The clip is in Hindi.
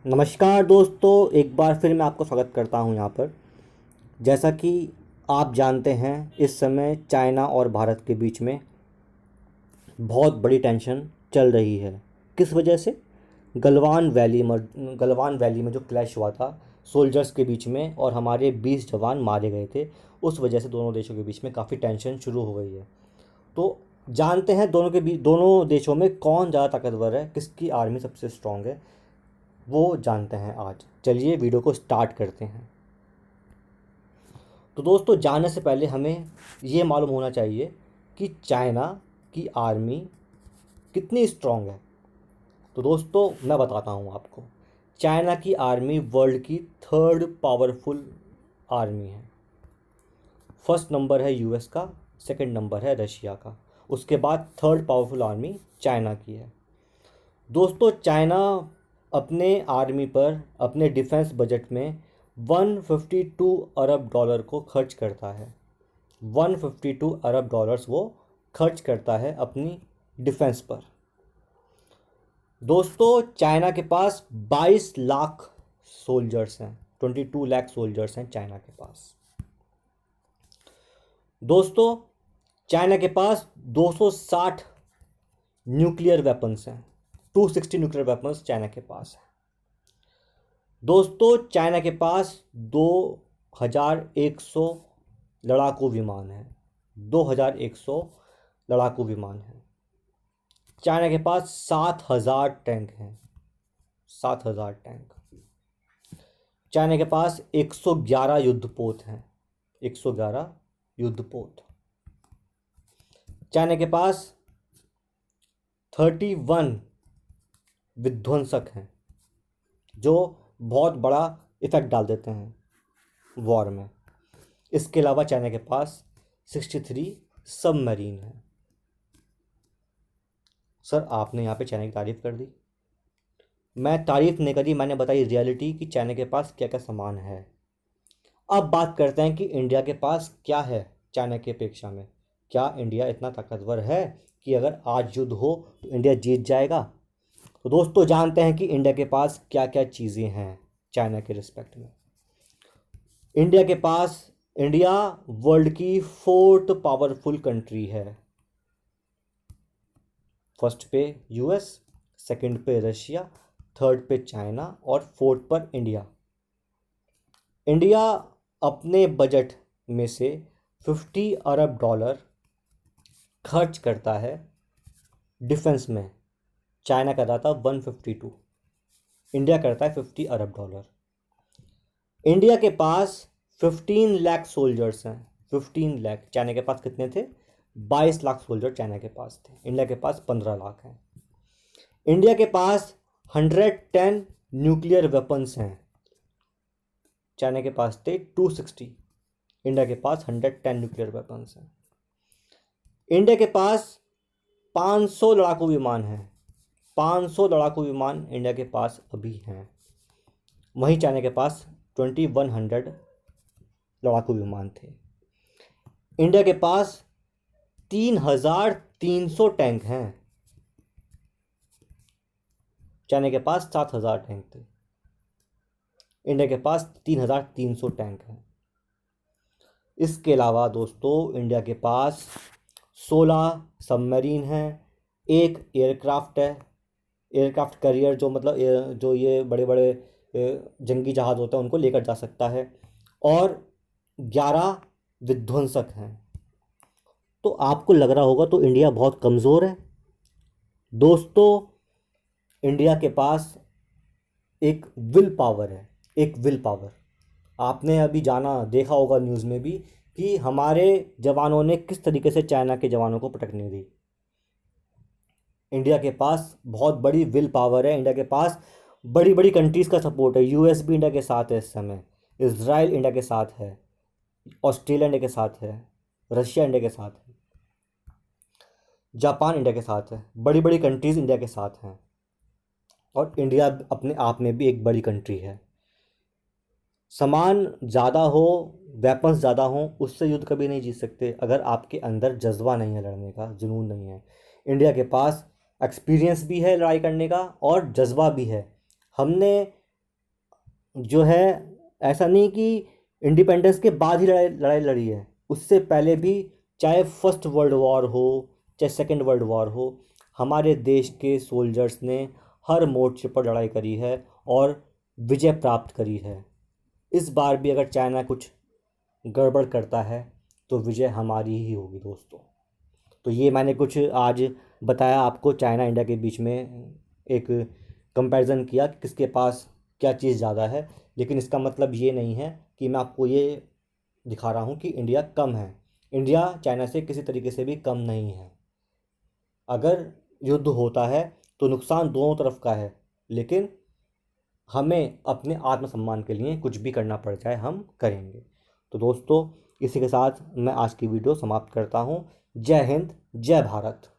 नमस्कार दोस्तों, एक बार फिर मैं आपको स्वागत करता हूं यहाँ पर। जैसा कि आप जानते हैं, इस समय चाइना और भारत के बीच में बहुत बड़ी टेंशन चल रही है। किस वजह से? गलवान वैली में जो क्लैश हुआ था सोल्जर्स के बीच में, और हमारे 20 जवान मारे गए थे। उस वजह से दोनों देशों के बीच में काफ़ी टेंशन शुरू हो गई है। तो जानते हैं दोनों देशों में कौन ज़्यादा ताकतवर है, किसकी आर्मी सबसे स्ट्रांग है, वो जानते हैं आज। चलिए वीडियो को स्टार्ट करते हैं। तो दोस्तों, जानने से पहले हमें ये मालूम होना चाहिए कि चाइना की आर्मी कितनी स्ट्रांग है। तो दोस्तों, मैं बताता हूँ आपको। चाइना की आर्मी वर्ल्ड की थर्ड पावरफुल आर्मी है। फर्स्ट नंबर है यूएस का, सेकंड नंबर है रशिया का, उसके बाद थर्ड पावरफुल आर्मी चाइना की है। दोस्तों, चाइना अपने आर्मी पर, अपने डिफेंस बजट में 152 अरब डॉलर को खर्च करता है। 152 अरब डॉलर्स वो खर्च करता है अपनी डिफेंस पर। दोस्तों, चाइना के पास 22 लाख सोल्जर्स हैं। 22 लाख सोल्जर्स हैं चाइना के पास। दोस्तों, चाइना के पास 260 न्यूक्लियर वेपन्स हैं। 260 न्यूक्लियर वेपन्स चाइना के पास है। दोस्तों, चाइना के पास 2100 लड़ाकू विमान है। 2100 लड़ाकू विमान है। चाइना के पास 7000 टैंक हैं। 7000 टैंक। चाइना के पास 111 युद्धपोत हैं। 111 युद्धपोत। चाइना के पास 31 विध्वंसक हैं, जो बहुत बड़ा इफेक्ट डाल देते हैं वॉर में। इसके अलावा चाइना के पास 63 सबमरीन है। सर, आपने यहाँ पे चाइना की तारीफ़ कर दी। मैं तारीफ़ नहीं करी, मैंने बताई रियलिटी कि चाइना के पास क्या क्या सामान है। अब बात करते हैं कि इंडिया के पास क्या है चाइना की अपेक्षा में। क्या इंडिया इतना ताकतवर है कि अगर आज युद्ध हो तो इंडिया जीत जाएगा? तो दोस्तों, जानते हैं कि इंडिया के पास क्या क्या चीज़ें हैं चाइना के रिस्पेक्ट में। इंडिया वर्ल्ड की फोर्थ पावरफुल कंट्री है। फर्स्ट पे यूएस, सेकंड पे रशिया, थर्ड पे चाइना और फोर्थ पर इंडिया। इंडिया अपने बजट में से 50 अरब डॉलर खर्च करता है डिफेंस में। चाइना का था 152, इंडिया करता है 50 अरब डॉलर। इंडिया के पास 15 लाख सोल्जर्स हैं। 15 लाख। चाइना के पास कितने थे? 22 लाख सोल्जर चाइना के पास थे। इंडिया के पास 15 लाख हैं। इंडिया के पास 110 न्यूक्लियर वेपन्स हैं। चाइना के पास थे 260, इंडिया के पास 110 न्यूक्लियर वेपन्स हैं। इंडिया के पास 500 लड़ाकू विमान हैं। 500 लड़ाकू विमान इंडिया के पास अभी हैं। वहीं चाइना के पास 2100 लड़ाकू विमान थे। इंडिया के पास 3300 टैंक हैं। चाइना के पास 7000 टैंक थे। इंडिया के पास 3300 टैंक हैं। इसके अलावा दोस्तों, इंडिया के पास 16 सबमरीन हैं। एक एयरक्राफ्ट है, एयरक्राफ्ट कैरियर, जो मतलब जो ये बड़े बड़े जंगी जहाज़ होते हैं उनको लेकर जा सकता है। और 11 विध्वंसक हैं। तो आपको लग रहा होगा तो इंडिया बहुत कमज़ोर है। दोस्तों, इंडिया के पास एक विल पावर है। एक विल पावर। आपने अभी देखा होगा न्यूज़ में भी कि हमारे जवानों ने किस तरीके से चाइना के जवानों को प्रोटेक्ट दी। इंडिया के पास बहुत बड़ी विल पावर है। इंडिया के पास बड़ी बड़ी कंट्रीज़ का सपोर्ट है। यूएस भी इंडिया के साथ है इस समय। इज़राइल इंडिया के साथ है। ऑस्ट्रेलिया इंडिया के साथ है। रशिया इंडिया के साथ है। जापान इंडिया के साथ है। बड़ी बड़ी कंट्रीज़ इंडिया के साथ हैं। और इंडिया अपने आप में भी एक बड़ी कंट्री है। सामान ज़्यादा हो, वेपन्स ज़्यादा हों, उससे युद्ध कभी नहीं जीत सकते अगर आपके अंदर जज्बा नहीं है, लड़ने का जुनून नहीं है। इंडिया के पास एक्सपीरियंस भी है लड़ाई करने का और जज्बा भी है। हमने जो है, ऐसा नहीं कि इंडिपेंडेंस के बाद ही लड़ाई लड़ाई लड़ी है, उससे पहले भी, चाहे फर्स्ट वर्ल्ड वॉर हो, चाहे सेकंड वर्ल्ड वॉर हो, हमारे देश के सोल्जर्स ने हर मोर्चे पर लड़ाई करी है और विजय प्राप्त करी है। इस बार भी अगर चाइना कुछ गड़बड़ करता है तो विजय हमारी ही होगी दोस्तों। तो ये मैंने कुछ आज बताया आपको, चाइना इंडिया के बीच में एक कंपैरिजन किया कि किसके पास क्या चीज़ ज़्यादा है। लेकिन इसका मतलब ये नहीं है कि मैं आपको ये दिखा रहा हूँ कि इंडिया कम है। इंडिया चाइना से किसी तरीके से भी कम नहीं है। अगर युद्ध होता है तो नुकसान दोनों तरफ का है, लेकिन हमें अपने आत्मसम्मान के लिए कुछ भी करना पड़ जाए हम करेंगे। तो दोस्तों, इसी के साथ मैं आज की वीडियो समाप्त करता हूँ। जय हिंद, जय भारत।